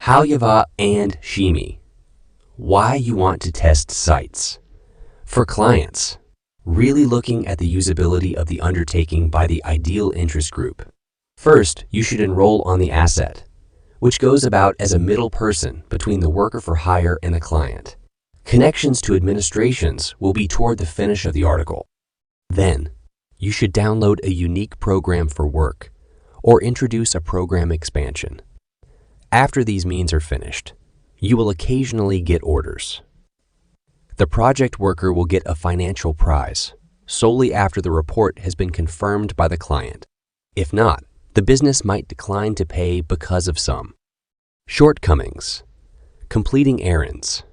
Halyava and Shimi. Why you want to test sites. For clients, really looking at the usability of the undertaking by the ideal interest group. First, you should enroll on the asset, which goes about as a middle person between the worker for hire and the client. Connections to administrations will be toward the finish of the article. Then, you should download a unique program for work or introduce a program expansion. After these means are finished, you will occasionally get orders. The project worker will get a financial prize solely after the report has been confirmed by the client. If not, the business might decline to pay because of some shortcomings. Completing errands.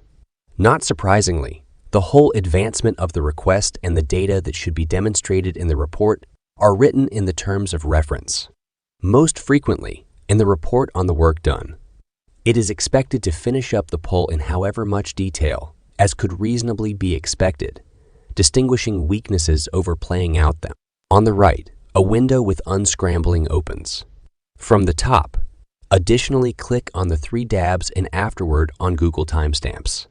Not surprisingly, the whole advancement of the request and the data that should be demonstrated in the report are written in the terms of reference. Most frequently, in the report on the work done, it is expected to finish up the pull in however much detail as could reasonably be expected, distinguishing weaknesses over playing out them. On the right, a window with unscrambling opens. From the top, additionally click on the 3 dabs and afterward on Google Timestamps.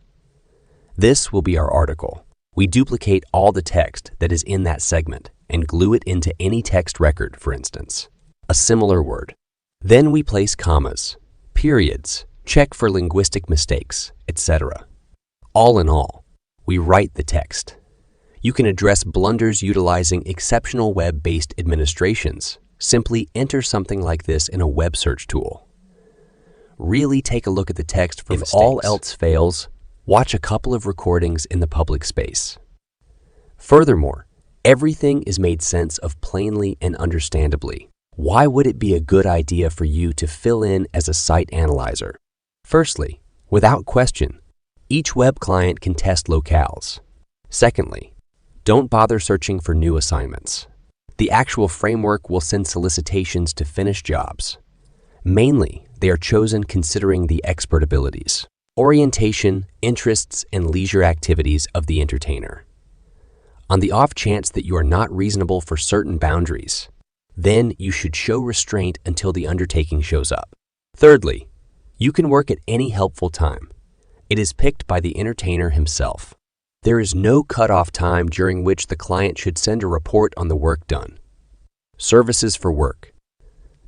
This will be our article. We duplicate all the text that is in that segment and glue it into any text record, for instance, a similar word. Then we place commas, periods, check for linguistic mistakes, etc. All in all, we write the text. You can address blunders utilizing exceptional web-based administrations. Simply enter something like this in a web search tool. Really take a look at the text for mistakes. If all else fails, watch a couple of recordings in the public space. Furthermore, everything is made sense of plainly and understandably. Why would it be a good idea for you to fill in as a site analyzer? Firstly, without question, each web client can test locales. Secondly, don't bother searching for new assignments. The actual framework will send solicitations to finish jobs. Mainly, they are chosen considering the expert abilities, orientation, interests, and leisure activities of the entertainer. On the off chance that you are not reasonable for certain boundaries, then you should show restraint until the undertaking shows up. Thirdly, you can work at any helpful time. It is picked by the entertainer himself. There is no cutoff time during which the client should send a report on the work done. Services for work.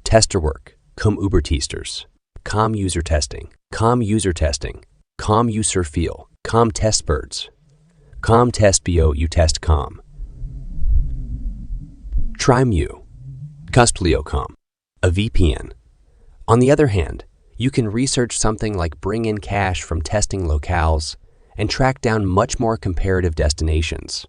Tester work, cum Übertesters, com user testing, com user testing, com user feel, com test birds, com test bio you test com. Trimu, Cuspliocom, a VPN. On the other hand, you can research something like bring in cache from testing locales and track down much more comparative destinations.